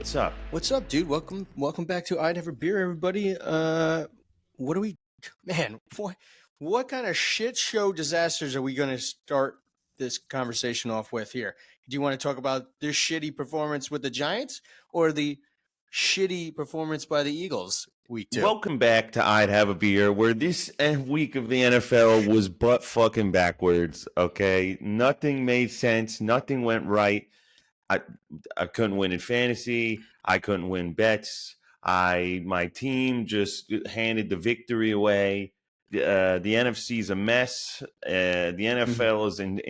What's up? What's up, dude? Welcome back to I'd Have a Beer, everybody. What do we, man? What kind of shit show disasters are we going to start this conversation off with here? Do you want to talk about this shitty performance with the Giants or the shitty performance by the Eagles week 2? Welcome back to I'd Have a Beer, where this week of the NFL was butt fucking backwards. Okay, nothing made sense. Nothing went right. I couldn't win in fantasy. I couldn't win bets. My team just handed the victory away. The NFC's a mess. The NFL is in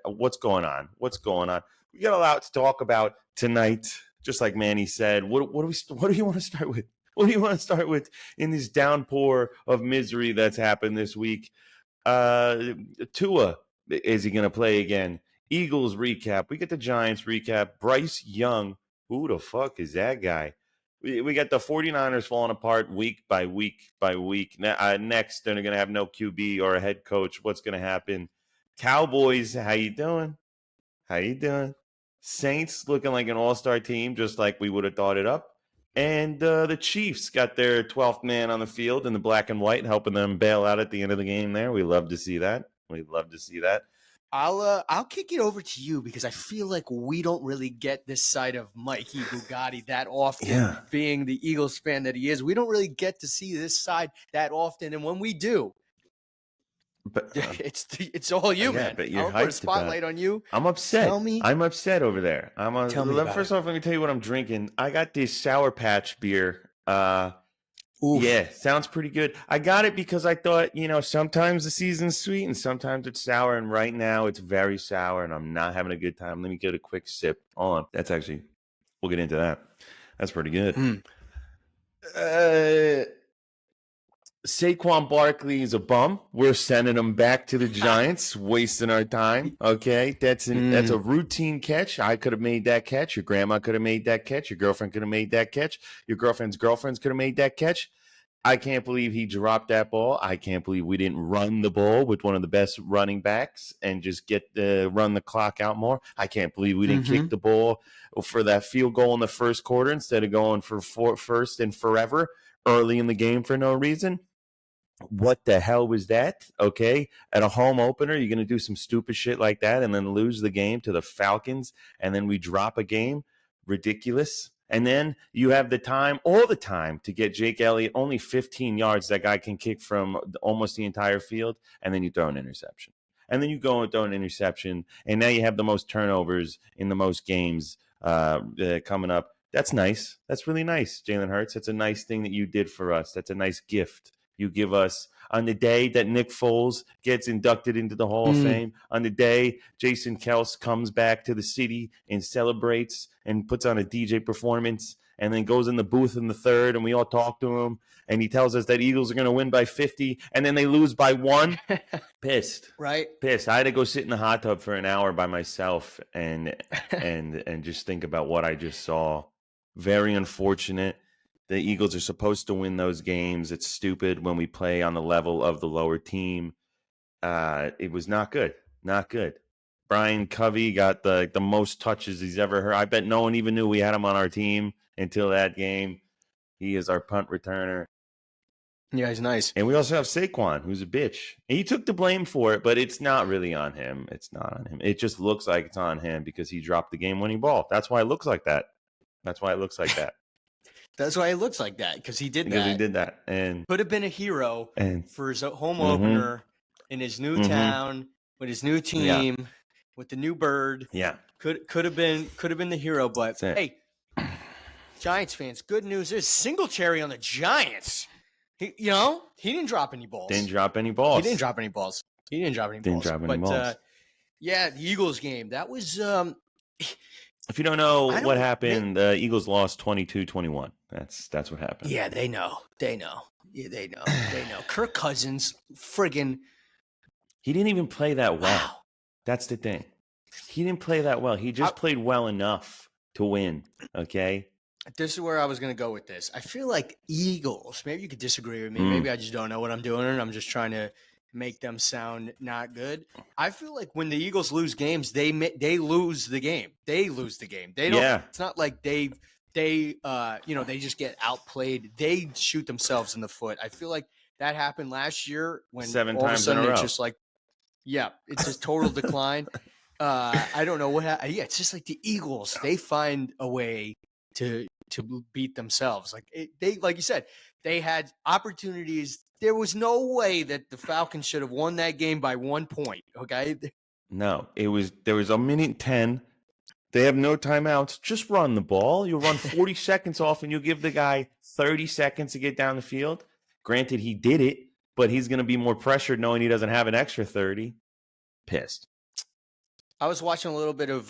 what's going on? What's going on? We got a lot to talk about tonight. Just like Manny said, what do you want to start with? What do you want to start with in this downpour of misery that's happened this week? Tua, is he going to play again? Eagles recap. We get the Giants recap. Bryce Young. Who the fuck is that guy? We got the 49ers falling apart week by week by week. Next, they're going to have no QB or a head coach. What's going to happen? Cowboys, how you doing? How you doing? Saints looking like an all-star team, just like we would have thought it up. And the Chiefs got their 12th man on the field in the black and white, helping them bail out at the end of the game there. We love to see that. We love to see that. I'll kick it over to you because I feel like we don't really get this side of Mikey Bugatti that often. Yeah. Being the Eagles fan that he is, we don't really get to see this side that often. And when we do, but it's all you, man. But you're I'll put a spotlight on you. I'm upset. Tell me. I'm upset over there. Tell me First off, let me tell you what I'm drinking. I got this Sour Patch beer. Oof. Yeah, sounds pretty good. I got it because I thought, sometimes the season's sweet and sometimes it's sour. And right now it's very sour and I'm not having a good time. Let me get a quick sip. Hold on. We'll get into that. That's pretty good. Saquon Barkley is a bum. We're sending him back to the Giants, wasting our time. Okay, that's a routine catch. I could have made that catch. Your grandma could have made that catch. Your girlfriend could have made that catch. Your girlfriend's girlfriends could have made that catch. I can't believe he dropped that ball. I can't believe we didn't run the ball with one of the best running backs and just run the clock out more. I can't believe we didn't kick the ball for that field goal in the first quarter instead of going for first and forever early in the game for no reason. What the hell was that? Okay, at a home opener, you're going to do some stupid shit like that and then lose the game to the Falcons, and then we drop a game? Ridiculous. And then you have all the time, to get Jake Elliott only 15 yards. That guy can kick from almost the entire field, and then you throw an interception. And then you go and throw an interception, and now you have the most turnovers in the most games coming up. That's nice. That's really nice, Jalen Hurts. That's a nice thing that you did for us. That's a nice gift you give us on the day that Nick Foles gets inducted into the Hall of Fame, on the day Jason Kelce comes back to the city and celebrates and puts on a DJ performance and then goes in the booth in the third and we all talk to him and he tells us that Eagles are going to win by 50 and then they lose by 1. Pissed. Right. Pissed. I had to go sit in the hot tub for an hour by myself and just think about what I just saw. Very unfortunate. The Eagles are supposed to win those games. It's stupid when we play on the level of the lower team. It was not good. Not good. Brian Covey got the most touches he's ever heard. I bet no one even knew we had him on our team until that game. He is our punt returner. Yeah, he's nice. And we also have Saquon, who's a bitch. And he took the blame for it, but it's not really on him. It's not on him. It just looks like it's on him because he dropped the game-winning ball. That's why it looks like that. That's why it looks like that. That's why it looks like that, because he did that. Because he did that. And could have been a hero for his home opener in his new town with his new team with the new bird. Yeah, could have been the hero. But hey, Giants fans, good news is Singletary on the Giants. He didn't drop any balls. He didn't drop any balls. Yeah, the Eagles game, that was. If you don't know what happened, the Eagles lost 22-21. That's what happened. Yeah, they know. Yeah, they know. Kirk Cousins, friggin'. He didn't even play that well. Wow. That's the thing. He didn't play that well. He just played well enough to win, okay? This is where I was going to go with this. I feel like Eagles, maybe you could disagree with me. Maybe I just don't know what I'm doing, and I'm just trying to make them sound not good. I feel like when the Eagles lose games, they lose the game. They lose the game. They don't. Yeah. It's not like they just get outplayed. They shoot themselves in the foot. I feel like that happened last year when 7 all of a times in sudden a row. it's just like, it's just total decline. I don't know what happened. Yeah, it's just like the Eagles. They find a way to beat themselves. Like you said, they had opportunities. There was no way that the Falcons should have won that game by 1 point. Okay. No, there was a minute 10. They have no timeouts. Just run the ball. You'll run 40 seconds off and you'll give the guy 30 seconds to get down the field. Granted, he did it, but he's going to be more pressured knowing he doesn't have an extra 30. Pissed. I was watching a little bit of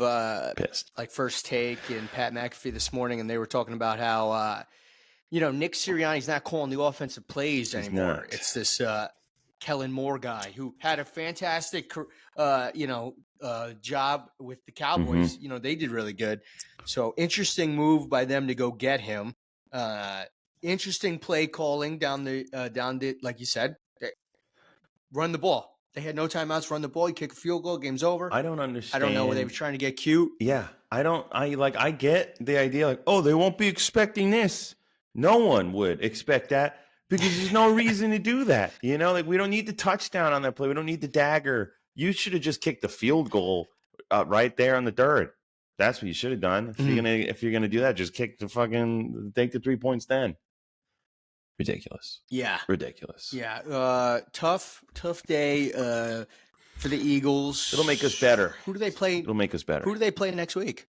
Pissed. like First Take and Pat McAfee this morning, and they were talking about how Nick Sirianni's not calling the offensive plays anymore. Not. It's this Kellen Moore guy who had a fantastic job with the Cowboys. Mm-hmm. They did really good. So interesting move by them to go get him. Interesting play calling down the like you said, run the ball. They had no timeouts. Run the ball. You kick a field goal. Game's over. I don't understand. I don't know where they were trying to get cute. Yeah, I get the idea. Like, oh, they won't be expecting this. No one would expect that because there's no reason to do that. We don't need the touchdown on that play. We don't need the dagger. You should have just kicked the field goal right there on the dirt. That's what you should have done. If you're gonna do that, just take the 3 points then. Ridiculous. Yeah. Ridiculous. Yeah. Tough day for the Eagles. It'll make us better. Who do they play? It'll make us better. Who do they play next week?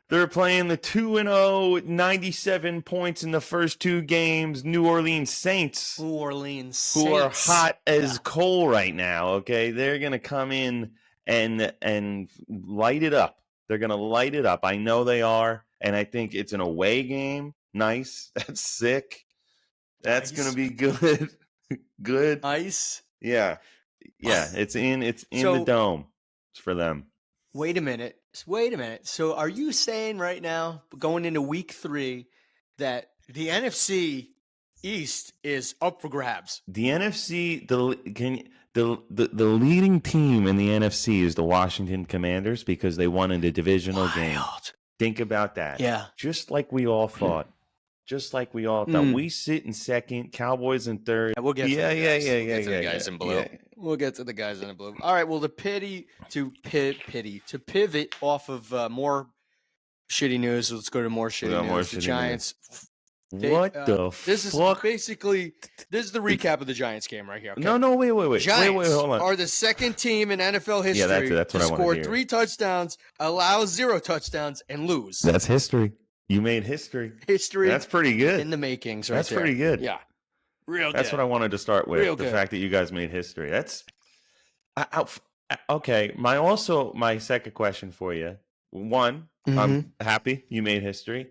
They're playing the 2-0, 97 points in the first 2 games, New Orleans Saints. Who are hot as coal right now, okay? They're going to come in and light it up. They're going to light it up. I know they are, and I think it's an away game. Nice. That's sick. That's going to be good. Good. Nice. Yeah. It's in the dome. It's for them. Wait a minute. So are you saying right now, going into week 3, that the NFC East is up for grabs? The NFC, the leading team in the NFC is the Washington Commanders because they won in the divisional game. Think about that. Yeah. Just like we all thought. We sit in second, Cowboys in third. We'll get to the guys in blue. Yeah. We'll get to the guys in the blue. All right. Well, to pivot off of more shitty news. Let's go to more shitty news. The Giants. What the fuck? This is the recap of the Giants game right here. Okay? No, wait. Giants wait, hold on. are the second team in NFL history that's what to I wanna score hear. 3 touchdowns, allow 0 touchdowns, and lose. That's history. You made history. That's pretty good. In the makings, right? That's there. pretty good. Yeah. Real That's good. what I wanted to start with. Real the good. fact that you guys made history. That's okay. My second question for you. One, I'm happy you made history.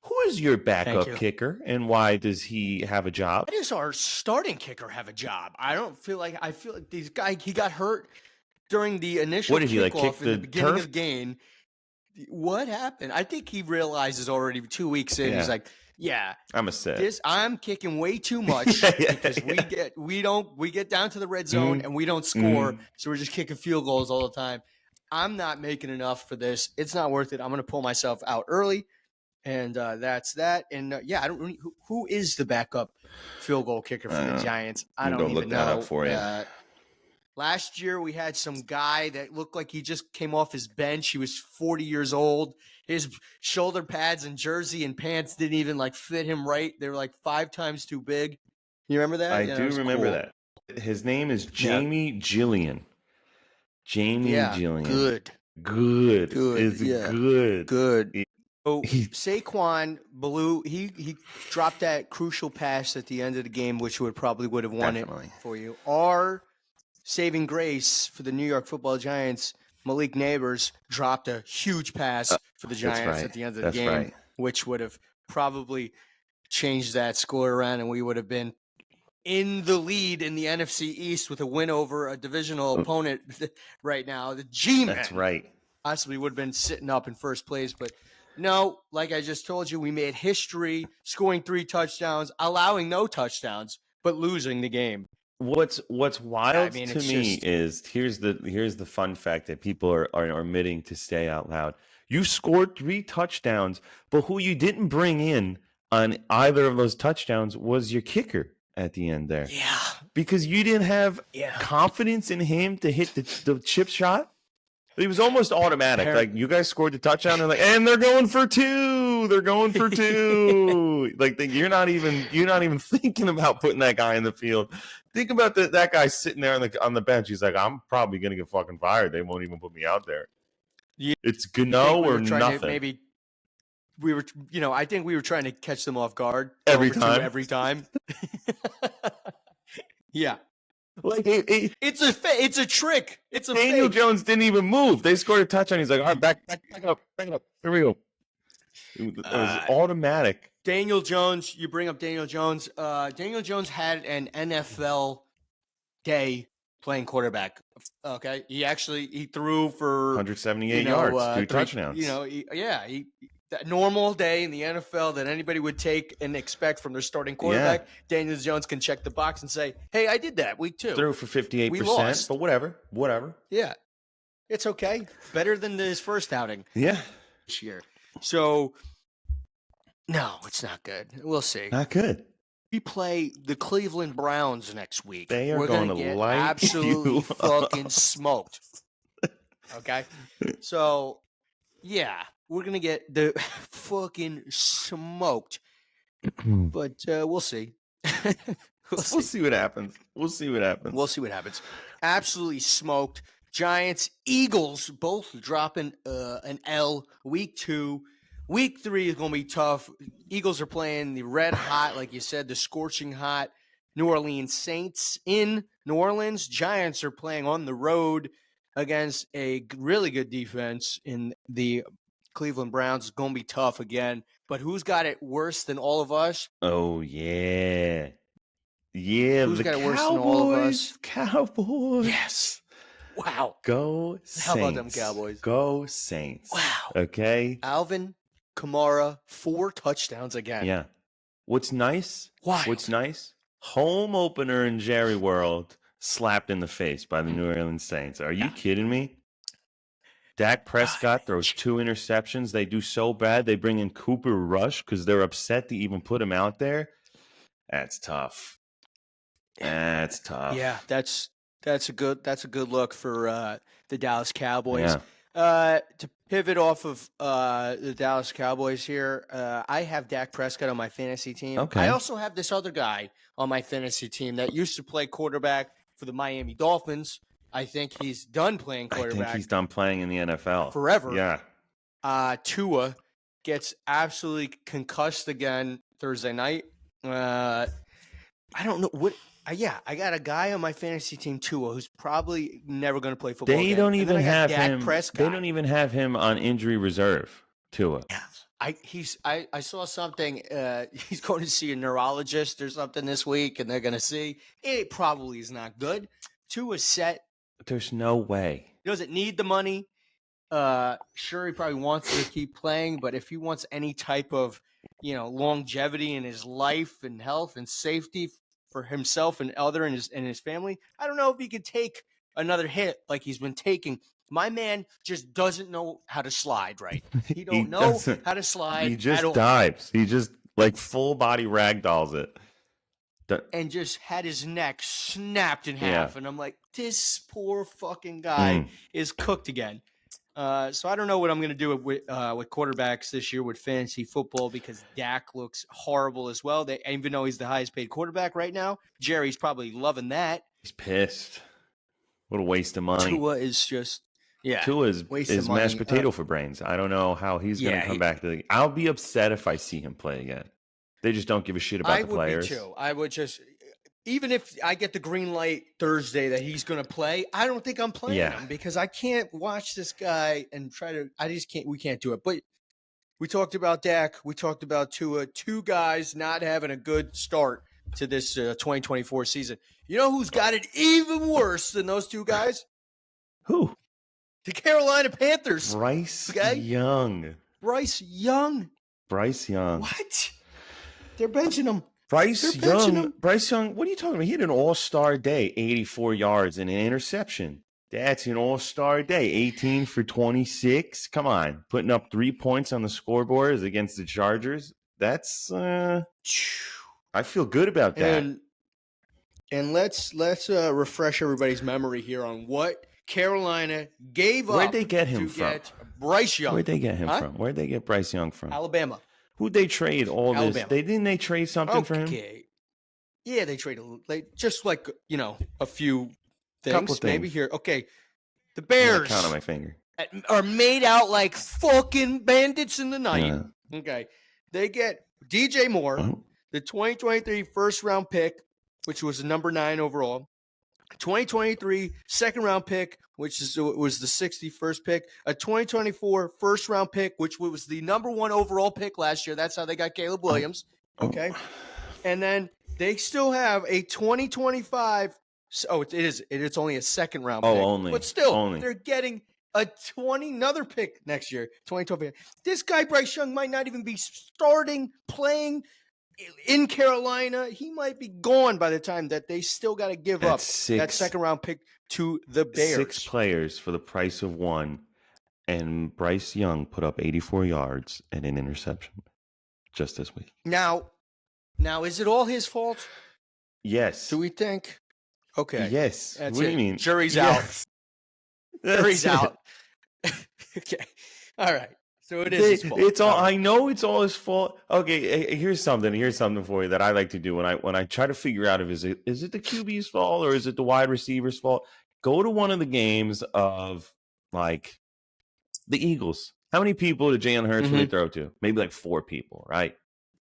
Who is your backup kicker, and why does he have a job? Why does our starting kicker have a job? I feel like this guy, he got hurt during the initial kickoff in the beginning of the game. What happened? I think he realizes already 2 weeks in. Yeah. He's like, I'm a set. I'm kicking way too much because we get down to the red zone and we don't score, so we're just kicking field goals all the time. I'm not making enough for this. It's not worth it. I'm going to pull myself out early, and that's that. And I don't really. Who is the backup field goal kicker for the Giants? I don't even look know. That up for you. Last year, we had some guy that looked like he just came off his bench. He was 40 years old. His shoulder pads and jersey and pants didn't even fit him right. They were 5 times too big. You remember that? I do remember that. His name is Jamie Gillian. Gillian. Good. Is good. Good. So Saquon blew. He dropped that crucial pass at the end of the game, which would have won it for you. Our saving grace for the New York Football Giants, Malik Neighbors, dropped a huge pass for the Giants at the end of the game, which would have probably changed that score around, and we would have been in the lead in the NFC East with a win over a divisional opponent right now. The G-Men. That's right. Possibly would have been sitting up in first place, but no, like I just told you, we made history, scoring 3 touchdowns, allowing no touchdowns, but losing the game. What's wild to it's me just, is here's the fun fact that people are admitting to say out loud. You scored 3 touchdowns, but who you didn't bring in on either of those touchdowns was your kicker at the end there. yeah, Because you didn't have yeah. confidence in him to hit the chip shot. It was almost automatic. Like, you guys scored the touchdown, and and they're going for 2. They're going for 2. Like, you're not even thinking about putting that guy in the field. Think about that guy sitting there on the bench. He's like, I'm probably gonna get fucking fired. They won't even put me out there. Yeah. It's no or nothing. I think we were trying to catch them off guard Every every time. Yeah. Like It's a trick. It's a Daniel fake. Jones didn't even move. They scored a touchdown. He's like, all right, back up. Here we go. It was automatic. Daniel Jones, you bring up Daniel Jones. Daniel Jones had an NFL day playing quarterback. Okay, he threw for 178 yards, 2 touchdowns. That normal day in the NFL that anybody would take and expect from their starting quarterback. Yeah. Daniel Jones can check the box and say, "Hey, I did that week 2." Threw for 58%, but whatever. Yeah, it's okay. Better than his first outing. Yeah, this year. So, no, it's not good. We'll see. Not good. We play the Cleveland Browns next week. They are We're going gonna to get light absolutely you fucking smoked. Okay, so yeah, we're gonna get the fucking smoked. But we'll see. We'll see what happens. We'll see what happens. Absolutely smoked. Giants, Eagles, both dropping an L. Week 2. Week 3 is going to be tough. Eagles are playing the red hot, like you said, the scorching hot New Orleans Saints in New Orleans. Giants are playing on the road against a really good defense in the Cleveland Browns. It's going to be tough again. But who's got it worse than all of us? Oh, yeah. Yeah, who's the got it worse Cowboys. than all of us? Cowboys. Yes. Wow. Go Saints. How about them Cowboys? Go Saints. Wow. Okay. Alvin Kamara, 4 touchdowns again. Yeah. What's nice? Wild. What's nice? Home opener in Jerry World, slapped in the face by the New Orleans Saints. Are you kidding me? Dak Prescott throws 2 interceptions. They do so bad, they bring in Cooper Rush because they're upset to even put him out there. That's tough. That's tough. Yeah, that's a good look for the Dallas Cowboys. Yeah. To pivot off of the Dallas Cowboys here, I have Dak Prescott on my fantasy team. Okay. I also have this other guy on my fantasy team that used to play quarterback for the Miami Dolphins. I think he's done playing quarterback. I think he's done playing in the NFL. Forever. Yeah. Tua gets absolutely concussed again Thursday night. I don't know what. I got a guy on my fantasy team, Tua, who's probably never going to play football. They again. don't even have Dak him. Prescott. They don't even have him on injury reserve. Tua. I saw something. He's going to see a neurologist or something this week, and they're going to see it. Probably is not good. Tua's set. There's no way. He doesn't need the money. Sure, he probably wants to keep playing, but if he wants any type of longevity in his life and health and safety for himself and his family, I don't know if he could take another hit like he's been taking. My man just doesn't know how to slide right. He don't know how to slide. He just dives. He just like full body ragdolls it. And just had his neck snapped in half. And I'm like, this poor fucking guy is cooked again. So I don't know what I'm going to do with quarterbacks this year with fantasy football because Dak looks horrible as well. Even though he's the highest paid quarterback right now, Jerry's probably loving that. He's pissed. What a waste of money. Tua is just, Tua is mashed potato for brains. I don't know how he's going to come back to the. I'll be upset if I see him play again. They just don't give a shit about the players. I would be too. I would just. Even if I get the green light Thursday that he's going to play, I don't think I'm playing him because I can't watch this guy and try to. I just can't. We can't do it. But we talked about Dak. We talked about Tua. 2 guys not having a good start to this 2024 season. You know who's got it even worse than those 2 guys? Who? The Carolina Panthers. Bryce Young. Bryce Young. What? They're benching him. Bryce They're benching him. Young, what are you talking about? He had an all-star day, 84 yards and an interception. That's an all-star day, 18 for 26. Come on, putting up 3 points on the scoreboard against the Chargers. That's I feel good about that. And let's refresh everybody's memory here on what Carolina gave up. Where'd they get him from? Get Bryce Young. Where'd they get him from? Where'd they get Bryce Young from? Alabama. Who'd they trade all Alabama. this? They trade something for him? Yeah, they traded just like a few things. Couple things. Maybe here. Okay. The Bears count on my finger. are made out like fucking bandits in the night. Yeah. Okay. They get DJ Moore, the 2023 first round pick, which was the number 9 overall. 2023 second round pick, which was the 61st pick. A 2024 first round pick, which was the number 1 overall pick last year. That's how they got Caleb Williams. Okay. And then they still have a 2025. Oh, it's only a second round pick. Only. But still, they're getting another pick next year, 2025. This guy, Bryce Young, might not even be playing in Carolina. He might be gone by the time that they still got to give up that second round pick to the Bears. 6 players for the price of 1. And Bryce Young put up 84 yards and an interception just this week. Now, is it all his fault? Yes. Do we think? Okay. Yes. What do you mean? Jury's out. Jury's out. Okay. All right. So it is his fault. It's all. I know it's all his fault. Okay. Here's something for you that I like to do when I try to figure out if is it the QB's fault or is it the wide receiver's fault? Go to one of the games of like the Eagles. How many people did Jalen Hurts really throw to? Maybe like 4 people, right?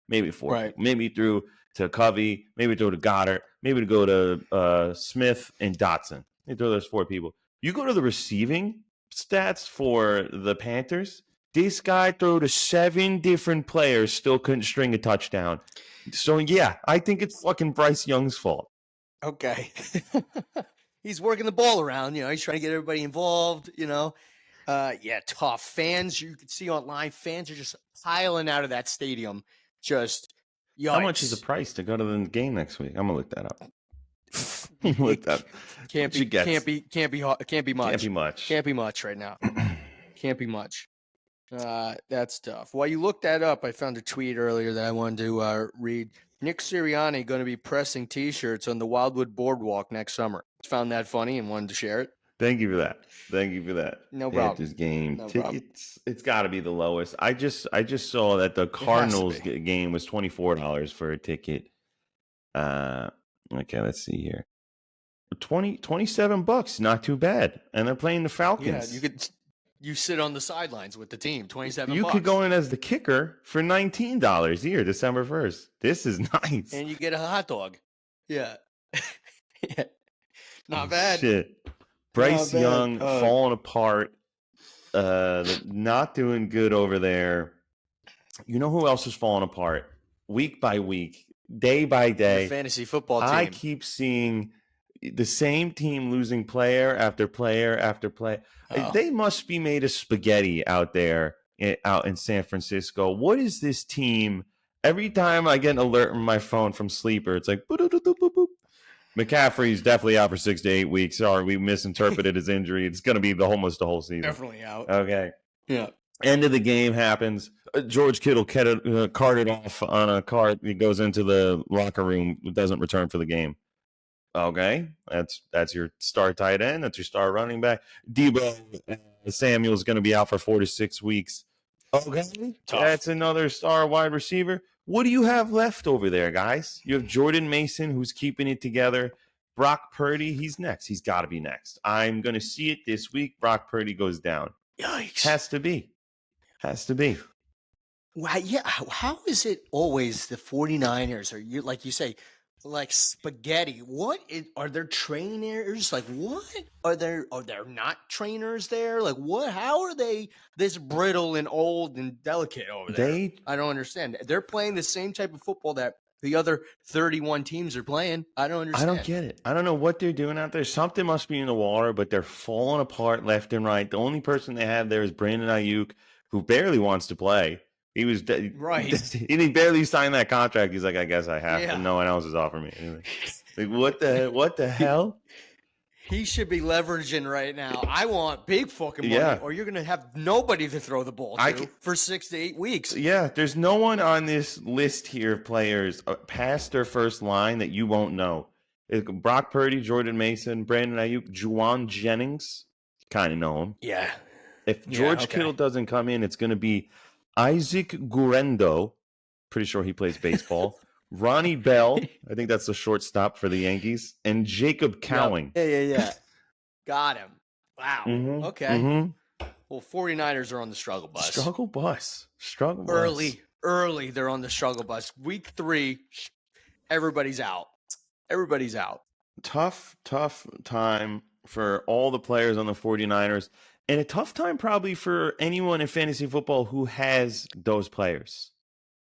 Maybe 4. Right. Maybe threw to Covey. Maybe throw to Goddard. Maybe to go to Smith and Dotson. They throw those 4 people. You go to the receiving stats for the Panthers. This guy threw to 7 different players, still couldn't string a touchdown. So, yeah, I think it's fucking Bryce Young's fault. Okay. He's working the ball around. He's trying to get everybody involved, Yeah, tough. Fans, you can see online, fans are just piling out of that stadium. Just, yikes. How much is the price to go to the game next week? I'm going to look that up. Look that. Can't be much. Can't be much. Can't be much right now. Can't be much. That's tough. While you look that up, I found a tweet earlier that I wanted to read. Nick Sirianni going to be pressing T-shirts on the Wildwood Boardwalk next summer. Found that funny and wanted to share it. Thank you for that. No problem. This game, it's got to be the lowest. I just saw that the Cardinals game was $24 for a ticket. Okay, let's see here. $27, not too bad. And they're playing the Falcons. Yeah, you sit on the sidelines with the team, $27. You could go in as the kicker for $19 here, December 1st. This is nice. And you get a hot dog. Yeah. Yeah. Not bad. Shit. Bryce Young falling apart. Not doing good over there. You know who else is falling apart? Week by week, day by day. The fantasy football team. I keep seeing the same team losing player after player after player. They must be made of spaghetti out there, out in San Francisco. What is this team? Every time I get an alert on my phone from Sleeper, it's like, boop, boop, boop, boop, boop. McCaffrey's definitely out for 6 to 8 weeks. Sorry, we misinterpreted his injury. It's going to be almost the whole season. Definitely out. Okay. Yeah. End of the game happens. George Kittle carted off on a cart. He goes into the locker room. Doesn't return for the game. Okay, that's your star tight end. That's your star running back. Debo Samuel's going to be out for 4 to 6 weeks. Okay, tough. That's another star wide receiver. What do you have left over there, guys? You have Jordan Mason, who's keeping it together. Brock Purdy, he's next. He's got to be next. I'm going to see it this week. Brock Purdy goes down. Yikes. Has to be. Well, yeah. How is it always the 49ers, or you, like you say, like spaghetti? Are there trainers? Like, what are there not trainers there? Like, what? How are they this brittle and old and delicate over there? I don't understand. They're playing the same type of football that the other 31 teams are playing. I don't understand. I don't get it. I don't know what they're doing out there. Something must be in the water, but they're falling apart left and right. The only person they have there is Brandon Ayuk, who barely wants to play. He was Right. He barely signed that contract. He's like, I guess I have to. No one else is offering me. Like, what the hell? He should be leveraging right now. I want big fucking money, or you're gonna have nobody to throw the ball to for 6 to 8 weeks. Yeah, there's no one on this list here of players past their first line that you won't know. Brock Purdy, Jordan Mason, Brandon Ayuk, Juwan Jennings. Kind of know him. Yeah. If George Kittle doesn't come in, it's going to be Isaac Guerendo. Pretty sure he plays baseball. Ronnie Bell. I think that's the shortstop for the Yankees. And Jacob Cowing. Yeah. Got him. Wow. Mm-hmm. Okay. Mm-hmm. Well, 49ers are on the struggle bus. Struggle bus. Early, they're on the struggle bus. Week 3, everybody's out. Tough time for all the players on the 49ers. And a tough time probably for anyone in fantasy football who has those players.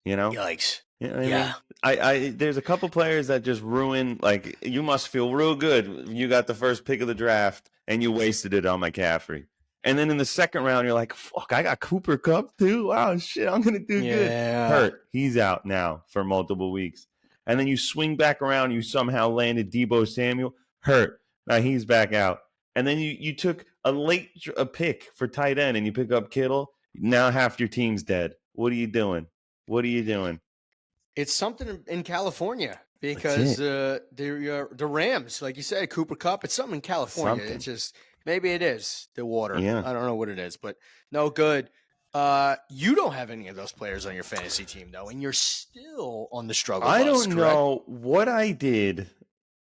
You know? Yikes. You know what I mean? There's a couple players that just ruin, like, you must feel real good. You got the first pick of the draft and you wasted it on McCaffrey. And then in the second round, you're like, fuck, I got Cooper Kupp too? Wow, shit, I'm going to do good. Hurt. He's out now for multiple weeks. And then you swing back around, you somehow landed Deebo Samuel. Hurt. Now he's back out. And then you took a pick for tight end and you pick up Kittle. Now half your team's dead. What are you doing? It's something in California because the Rams, like you said, Cooper Kupp, it's something in California. It's just, maybe it is the water. Yeah. I don't know what it is, but no good. You don't have any of those players on your fantasy team, though, and you're still on the struggle bus. I don't know what I did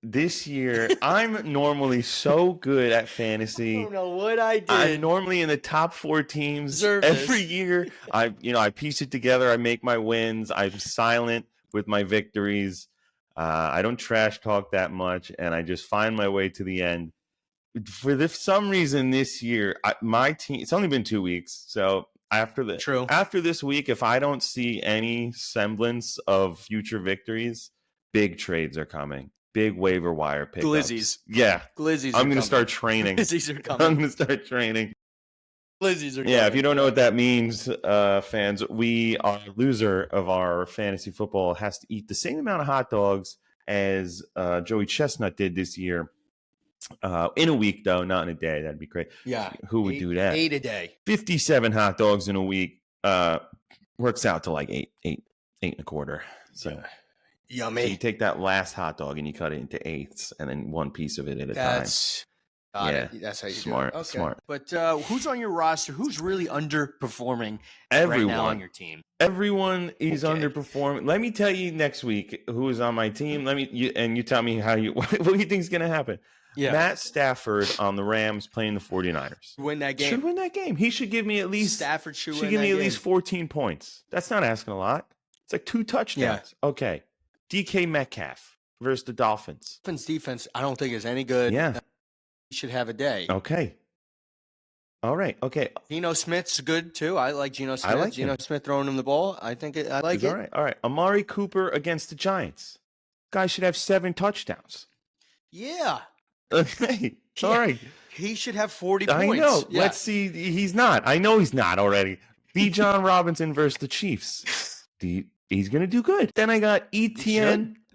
this year. I'm normally so good at fantasy. I don't know what I did. I'm normally in the top 4 teams every year. I piece it together. I make my wins. I'm silent with my victories. I don't trash talk that much, and I just find my way to the end. For some reason this year, my team, it's only been 2 weeks, so after this week, if I don't see any semblance of future victories, big trades are coming. Big waiver wire pickups. Glizzies. Yeah. Glizzies. I'm going to start training. Glizzies are coming. I'm going to start training. Glizzies are coming. Yeah, if you don't know what that means, fans, our loser of our fantasy football has to eat the same amount of hot dogs as Joey Chestnut did this year. In a week, though, not in a day. That'd be great. Yeah. Who would do that? 8 a day. 57 hot dogs in a week works out to like eight and a quarter. So yummy. So you take that last hot dog and you cut it into eighths and then one piece of it at a time. That's how you smart, do it. Okay. Smart. But who's on your roster? Who's really underperforming right now on your team? Everyone is underperforming. Let me tell you next week who is on my team. You tell me what do you think is going to happen. Yeah. Matt Stafford on the Rams playing the 49ers. Win that game. Should win that game. He should give me at least Stafford should give me at least 14 points. That's not asking a lot. It's like 2 touchdowns. Yeah. Okay. DK Metcalf versus the Dolphins. Dolphins defense, I don't think is any good. Yeah. He should have a day. Okay. All right. Okay. Geno Smith's good too. I like Geno Smith. I like Geno Smith throwing him the ball. I like it. All right. All right. Amari Cooper against the Giants. Guy should have 7 touchdowns. Yeah. Okay. All right. He should have 40 points. I know. Yeah. Let's see. He's not. I know he's not already. Bijan Robinson versus the Chiefs. He's going to do good. Then I got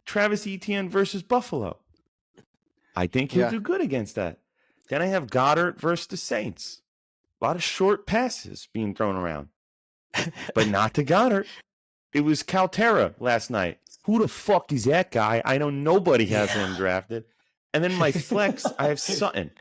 Travis Etienne versus Buffalo. I think he'll do good against that. Then I have Goddard versus the Saints. A lot of short passes being thrown around. But not to Goddard. It was Caltera last night. Who the fuck is that guy? I know nobody has him drafted. And then my flex, I have Sutton.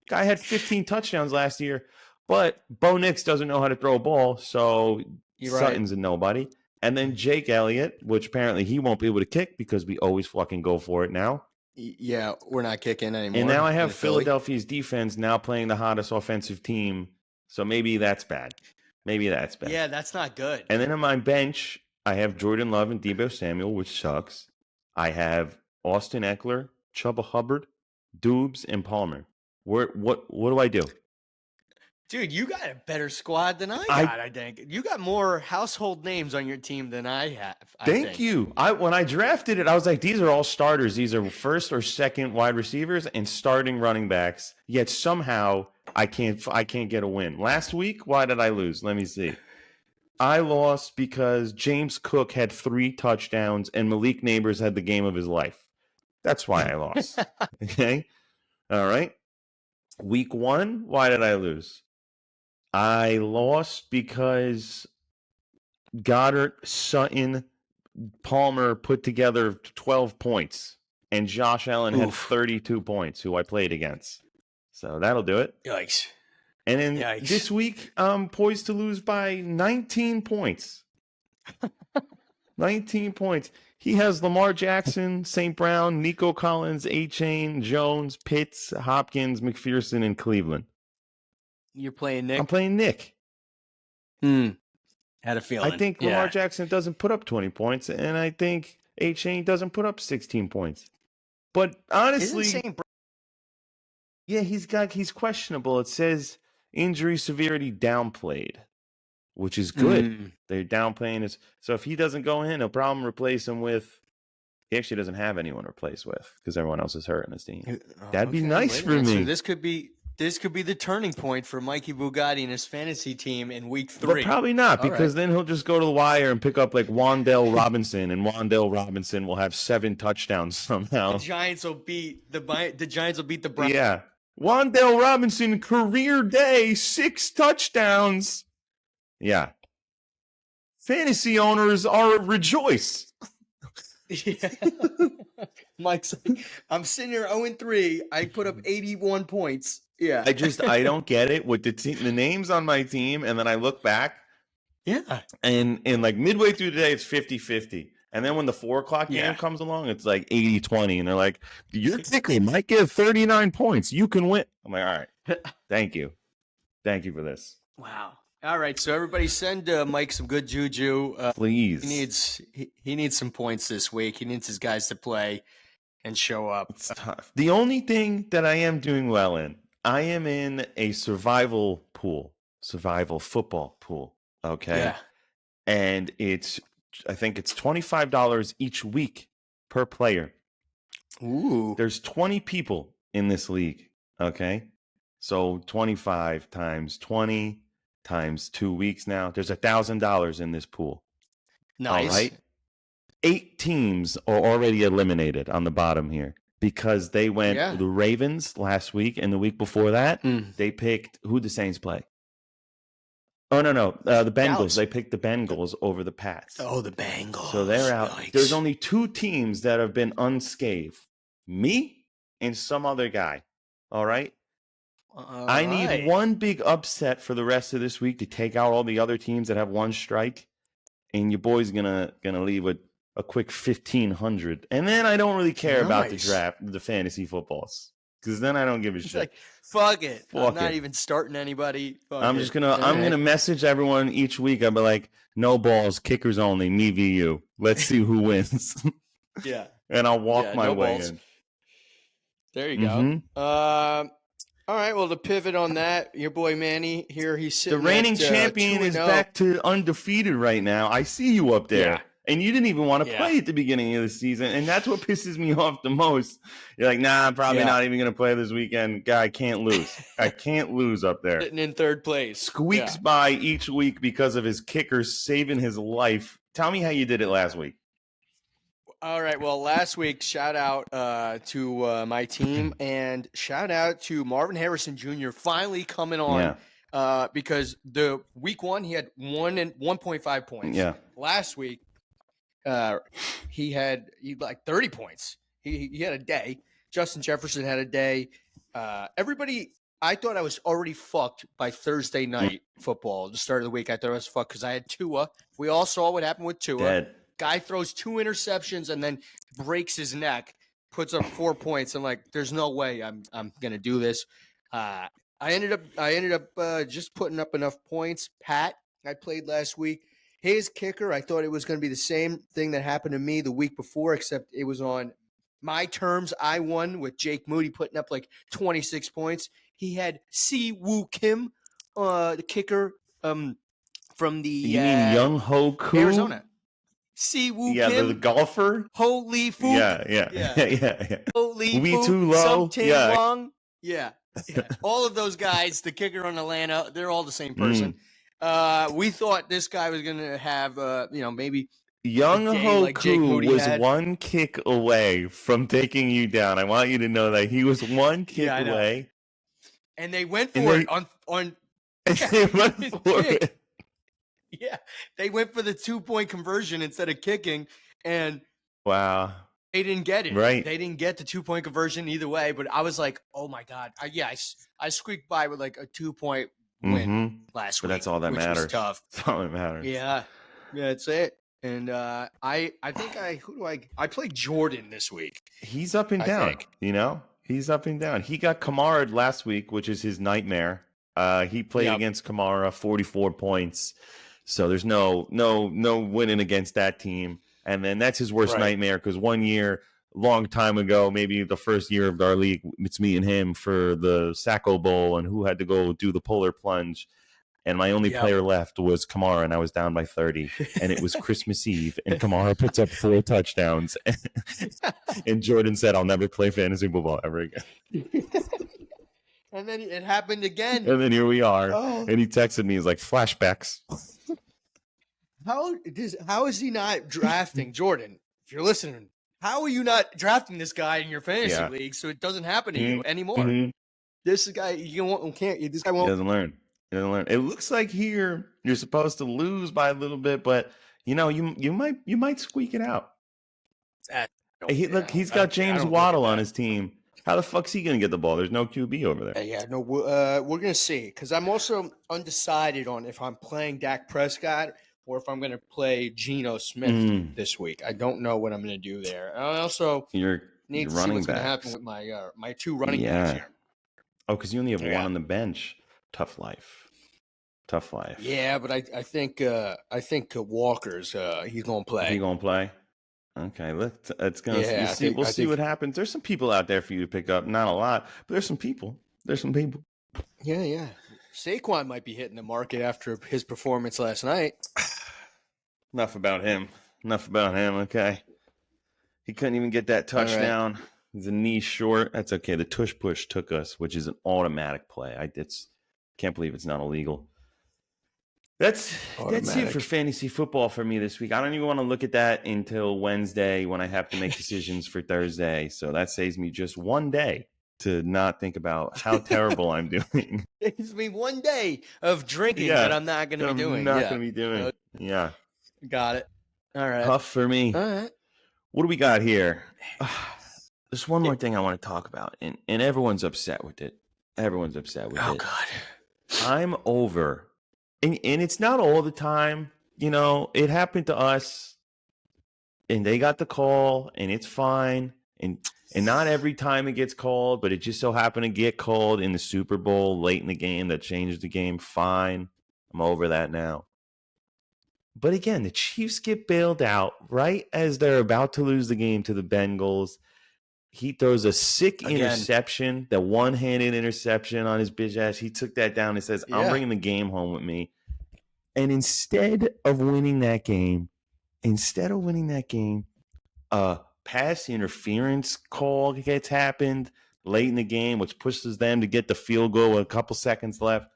Guy had 15 touchdowns last year, but Bo Nix doesn't know how to throw a ball, so Sutton's a nobody. And then Jake Elliott, which apparently he won't be able to kick because we always fucking go for it now. Yeah, we're not kicking anymore. And now I have Philadelphia's defense now playing the hottest offensive team, so maybe that's bad. Yeah, that's not good. And then on my bench, I have Jordan Love and Deebo Samuel, which sucks. I have Austin Eckler, Chuba Hubbard, Dubes, and Palmer. What do I do? Dude, you got a better squad than I got, I think. You got more household names on your team than I have. Thank you. When I drafted it, I was like, these are all starters. These are first or second wide receivers and starting running backs. Yet somehow I can't get a win. Last week, why did I lose? Let me see. I lost because James Cook had 3 touchdowns and Malik Neighbors had the game of his life. That's why I lost. Okay? All right. Week 1, why did I lose? I lost because Goddard, Sutton, Palmer put together 12 points, and Josh Allen had 32 points, who I played against. So that'll do it. Yikes. And then this week, I'm poised to lose by 19 points. 19 points. He has Lamar Jackson, St. Brown, Nico Collins, A-Chain, Jones, Pitts, Hopkins, McPherson, and Cleveland. You're playing Nick? I'm playing Nick. Had a feeling. I think Lamar Jackson doesn't put up 20 points, and I think A-Chain doesn't put up 16 points. But honestly, he's questionable. It says injury severity downplayed, which is good. They're downplaying his. So if he doesn't go in, he'll probably replace him with. He actually doesn't have anyone to replace with because everyone else is hurt in his team. That'd be nice for me. So this could be the turning point for Mikey Bugatti and his fantasy team in week 3. But probably not, because then he'll just go to the wire and pick up like Wan'Dale Robinson, and Wan'Dale Robinson will have 7 touchdowns somehow. The Giants will beat the Browns. Yeah. Wan'Dale Robinson, career day, 6 touchdowns. Yeah. Fantasy owners are rejoiced. Yeah. Mike's like, I'm sitting here 0-3. I put up 81 points. Yeah. I don't get it with the names on my team, and then I look back. Yeah. And like midway through the day, it's 50-50. And then when the 4 o'clock game comes along, it's like 80-20. And they're like, your kicker might get 39 points. You can win. I'm like, all right. Thank you. Thank you for this. Wow. All right. So everybody send Mike some good juju. Please. He needs some points this week. He needs his guys to play and show up. It's tough. The only thing that I am doing well in, I am in a survival football pool. Okay. Yeah. And I think it's $25 each week per player. Ooh. There's 20 people in this league. Okay. So 25 times 20 times 2 weeks now. There's $1,000 in this pool. Nice. All right. 8 teams are already eliminated on the bottom here because they went the Ravens last week, and the week before that, they picked who the Saints play. Oh, no. The Bengals. Dallas. They picked the Bengals over the Pats. Oh, the Bengals. So they're out. Yikes. There's only 2 teams that have been unscathed. Me and some other guy. All right? I need one big upset for the rest of this week to take out all the other teams that have 1 strike. And your boy's gonna leave with a quick 1,500. And then I don't really care about the draft, the fantasy footballs. Because then I don't give a shit. Like, fuck it. I'm not even starting anybody. I'm gonna message everyone each week. I'll be like, no balls, kickers only, me v you. Let's see who wins. Yeah. And I'll walk my way in. There you go. All right, well, to pivot on that, your boy Manny here, he's sitting the reigning champion is back to undefeated right now. I see you up there. Yeah. And you didn't even want to play at the beginning of the season. And that's what pisses me off the most. You're like, nah, I'm probably not even going to play this weekend. Guy, I can't lose. I can't lose up there. Sitting in 3rd place. Squeaks by each week because of his kickers saving his life. Tell me how you did it last week. All right. Well, last week, shout out to my team, and shout out to Marvin Harrison Jr. finally coming on because the week 1 he had 1.5 points. Yeah. Last week, he had like 30 points. He had a day. Justin Jefferson had a day. Everybody, I thought I was already fucked by Thursday night football. The start of the week, I thought I was fucked because I had Tua. We all saw what happened with Tua. Dead. Guy throws 2 interceptions and then breaks his neck, puts up 4 points. I'm like, there's no way I'm gonna do this. I ended up just putting up enough points. Pat, I played last week. His kicker, I thought it was going to be the same thing that happened to me the week before, except it was on my terms. I won with Jake Moody putting up like 26 points. He had Si Woo Kim, the kicker from the you mean Young Ho Koo? Arizona. Si Woo Kim. Yeah, the golfer. Holy Fu. Yeah. Holy We Fu. Too Low. Yeah. All of those guys, the kicker on Atlanta, they're all the same person. We thought this guy was going to have, maybe Young day like Jake Hoku Moody was had. one kick away from taking you down. I want you to know that he was one kick Yeah, I know. away. And they went for it on They went for it. Yeah, they went for the 2-point conversion instead of kicking, and Wow. they didn't get it. Right. They didn't get the 2-point conversion either way. But I was like, oh my god, I squeaked by with like a 2-point win last week. But that's all that which matters. Was tough. That's all that matters. Yeah, that's it. And I think I played Jordan this week. He's up and down. He's up and down. He got Kamara last week, which is his nightmare. He played against Kamara, 44 points. So there's no winning against that team. And then that's his worst nightmare because one year, long time ago, maybe the first year of our league, it's me and him for the Sacco Bowl and who had to go do the polar plunge. And my only player left was Kamara, and I was down by 30. And it was Christmas Eve, and Kamara puts up 4 touchdowns. And Jordan said, I'll never play fantasy football ever again. And then it happened again. And then here we are. Oh. And he texted me, he's like, flashbacks. How is he not drafting Jordan? If you're listening, how are you not drafting this guy in your fantasy league so it doesn't happen to you anymore? This guy, this guy won't. He doesn't learn. It looks like here you're supposed to lose by a little bit, but you might squeak it out. He's got James Waddle on his team. How the fuck's he going to get the ball? There's no QB over there. We're going to see because I'm also undecided on if I'm playing Dak Prescott or if I'm going to play Geno Smith this week. I don't know what I'm going to do there. I also need to see what's going to happen with my 2 running backs here. Oh, because you only have one on the bench. Tough life. Yeah, but I think Walker's he's gonna play. He gonna play? Okay, let's go. Yeah, we'll see what happens. There's some people out there for you to pick up. Not a lot, but there's some people. Yeah. Saquon might be hitting the market after his performance last night. Enough about him. Okay. He couldn't even get that touchdown. Right. He's a knee short. That's okay. The tush push took us, which is an automatic play. Can't believe it's not illegal. That's it for fantasy football for me this week. I don't even want to look at that until Wednesday when I have to make decisions for Thursday. So that saves me just one day to not think about how terrible I'm doing. It gives me one day of drinking that I'm not going to be doing. Not going to be doing. Yeah. Got it. All right. Tough for me. All right. What do we got here? There's one more thing I want to talk about, and everyone's upset with it. Oh, God. I'm over. And it's not all the time. It happened to us, and they got the call, and it's fine. And not every time it gets called, but it just so happened to get called in the Super Bowl late in the game that changed the game. Fine. I'm over that now. But again, the Chiefs get bailed out right as they're about to lose the game to the Bengals. He throws a sick interception, the one-handed interception on his bitch ass. He took that down and says, I'm bringing the game home with me. And instead of winning that game, a pass interference call gets happened late in the game, which pushes them to get the field goal with a couple seconds left.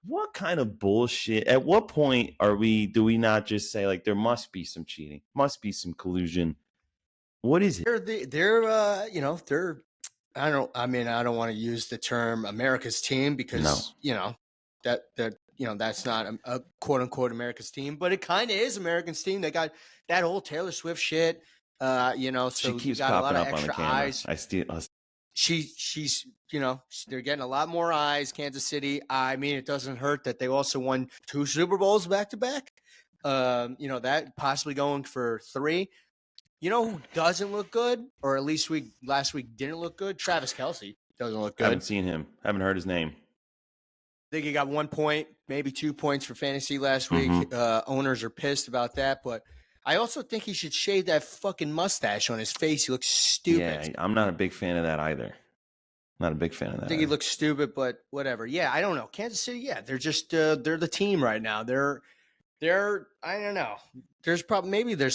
What kind of bullshit? At what point do we not just say, like, there must be some cheating, must be some collusion? What is it? They're I don't want to use the term America's team because that's not a quote unquote America's team, but it kind of is America's team. They got that whole Taylor Swift shit. So she keeps got popping a lot up of on the extra camera. eyes. She's they're getting a lot more eyes. Kansas City. I mean, it doesn't hurt that they also won 2 Super Bowls back to back. That possibly going for 3. You know who doesn't look good, or at least last week didn't look good? Travis Kelce doesn't look good. I haven't seen him. Haven't heard his name. I think he got 1 point, maybe 2 points for fantasy last week. Owners are pissed about that, but I also think he should shave that fucking mustache on his face. He looks stupid. Yeah, I'm not a big fan of that either. Not a big fan of that. I think he looks stupid, but whatever. Yeah, I don't know. Kansas City, they're just they're the team right now. They're I don't know. There's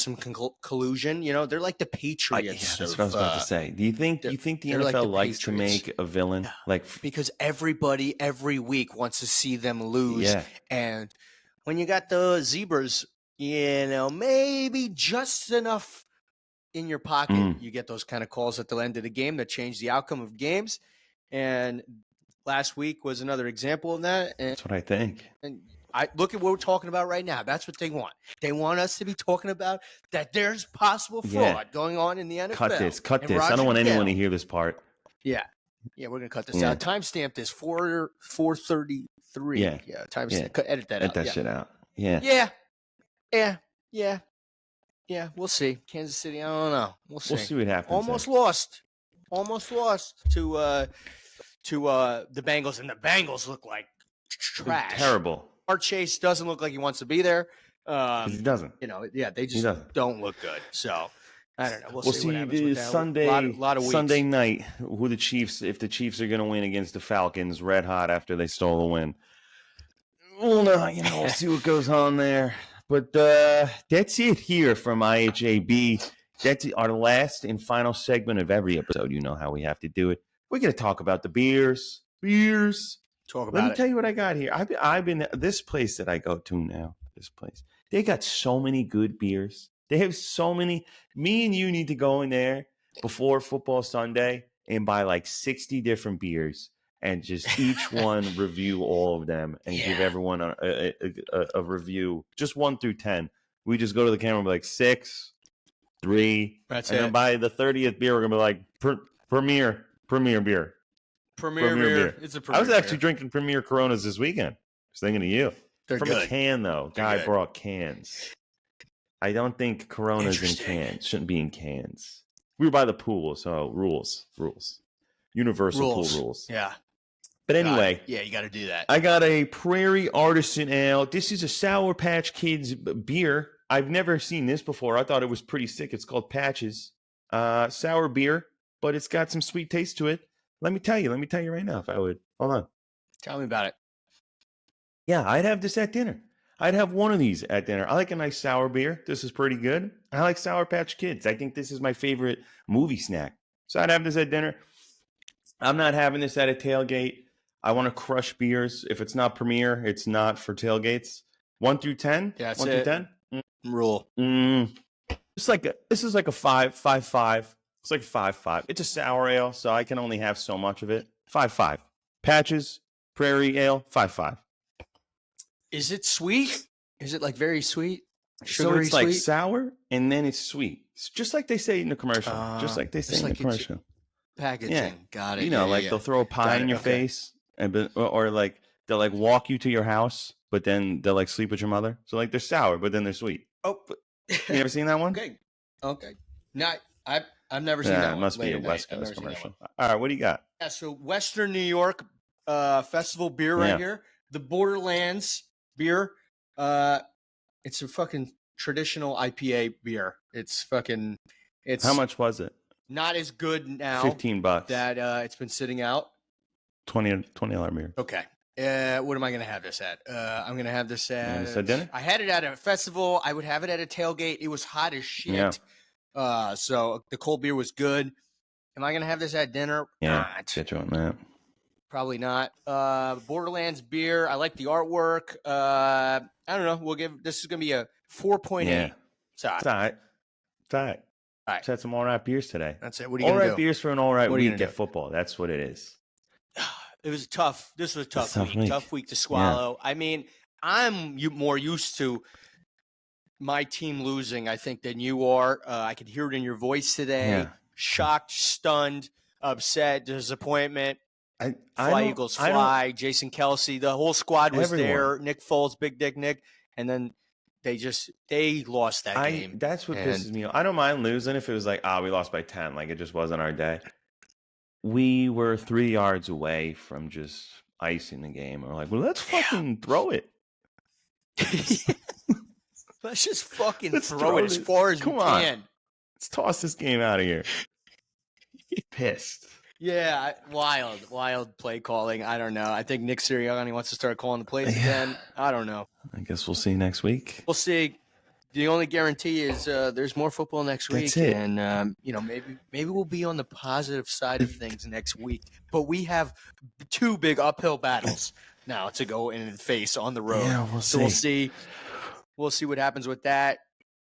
some collusion. They're like the Patriots. That's what I was about to say. Do you think the NFL likes to make a villain? Because everybody every week wants to see them lose. Yeah. And when you got the Zebras, maybe just enough in your pocket, you get those kind of calls at the end of the game that change the outcome of games. And last week was another example of that. And That's what I think. And I look at what we're talking about right now. That's what they want. They want us to be talking about that there's possible fraud going on in the NFL. Cut this. I don't want anyone to hear this part. Yeah. Yeah, we're going to cut this out. Timestamp this 4:33. Yeah. Timestamp. Edit that out. Edit that shit out. Yeah. Yeah. We'll see. Kansas City, I don't know. We'll see what happens. Almost lost to the Bengals, and the Bengals look like trash. Terrible. Art Chase doesn't look like he wants to be there. He doesn't. They just don't look good. So I don't know. We'll see what happens with that. Sunday, lot of weeks. Sunday night. If the Chiefs are going to win against the Falcons, red hot after they stole the win. Well, no, we'll see what goes on there. But that's it here from IHAB. That's our last and final segment of every episode. You know how we have to do it. We're going to talk about the beers. Let me tell you what I got here. I've been this place that I go to now. This place, they got so many good beers. They have so many. Me and you need to go in there before football Sunday and buy like 60 different beers and just each one review all of them and give everyone a review, just 1 through 10. We just go to the camera and be like 6, 3. That's and it. then by the 30th beer, we're gonna be like Premier beer. Premier beer. It's a Premier. I was actually drinking Premier Coronas this weekend. I was thinking of you. They're From good. a can, though. Guy brought cans. I don't think Coronas in cans. Shouldn't be in cans. We were by the pool, so rules. Universal pool rules. Yeah. But anyway. You got to do that. I got a Prairie Artisan Ale. This is a Sour Patch Kids beer. I've never seen this before. I thought it was pretty sick. It's called Patches. Sour beer, but it's got some sweet taste to it. Let me tell you right now if I would. Hold on. Tell me about it. Yeah, I'd have this at dinner. I'd have one of these at dinner. I like a nice sour beer. This is pretty good. I like Sour Patch Kids. I think this is my favorite movie snack. So I'd have this at dinner. I'm not having this at a tailgate. I want to crush beers. If it's not Premier, it's not for tailgates. 1 through 10? Yeah, that's 1 it. through 10? Rule. This is like a 5.5. It's like 5.5. It's a sour ale, so I can only have so much of it. 5.5. Patches, Prairie Ale, 5.5. Is it sweet? Is it like very sweet? So it's like sour and then it's sweet. It's just like they say in the commercial. Just like they say in the commercial. Packaging. Yeah. Got it. They'll throw a pie in your face or like they'll like walk you to your house, but then they'll like sleep with your mother. So like they're sour, but then they're sweet. Oh, you ever seen that one? Okay. I've never seen that one. It must be a West Coast commercial. All right, what do you got? Yeah, so Western New York festival beer right here. The Borderlands beer. It's a fucking traditional IPA beer. It's how much was it? Not as good now. $15 that it's been sitting out. $20 beer. Okay. What am I gonna have this at? I'm gonna have this at dinner. I had it at a festival. I would have it at a tailgate. It was hot as shit. So the cold beer was good. Am I gonna have this at dinner? Yeah, get you on that. Probably not. Borderlands beer. I like the artwork. I don't know. This is gonna be a 4.8. Yeah. It's all right. All right. Just had some all right beers today. That's it. What are you gonna do? All right beers for an all right week at football. That's what it is. It was tough. This was a tough week to swallow. Yeah. I mean, I'm more used to my team losing, I think, than you are. I could hear it in your voice today. Yeah. Shocked, stunned, upset, disappointment. Fly Eagles fly. Jason Kelsey, the whole squad was there. Nick Foles, Big Dick Nick, and then they lost that game. That's what pisses me off. I don't mind losing if it was like, we lost by 10. Like it just wasn't our day. We were 3 yards away from just icing the game. We're like, well, let's fucking throw it. Let's just fucking throw it as far as we can. Let's toss this game out of here. Pissed. Yeah, wild play calling. I don't know. I think Nick Sirianni wants to start calling the plays again. I don't know. I guess we'll see next week. We'll see. The only guarantee is there's more football next week. That's it. And, maybe we'll be on the positive side of things next week. But we have 2 big uphill battles now to go in and face on the road. Yeah, We'll see. We'll see what happens with that.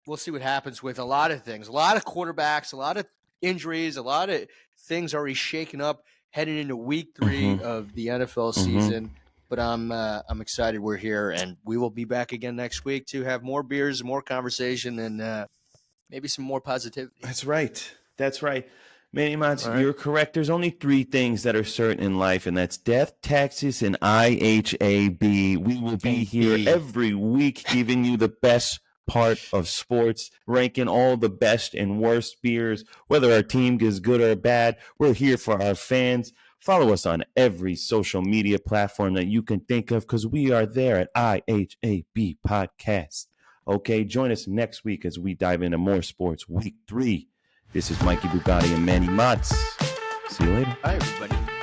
We'll see what happens with a lot of things, a lot of quarterbacks, a lot of injuries, a lot of things already shaken up heading into week 3 of the NFL season. But I'm excited we're here, and we will be back again next week to have more beers, more conversation, and maybe some more positivity. That's right. Manny Mozz, you're correct. There's only 3 things that are certain in life, and that's death, taxes, and IHAB. We will be here every week giving you the best part of sports, ranking all the best and worst beers, whether our team is good or bad. We're here for our fans. Follow us on every social media platform that you can think of, because we are there at IHAB Podcast. Okay, join us next week as we dive into more sports. Week 3. This is Mikey Bugatti and Manny Mozz. See you later. Bye, everybody.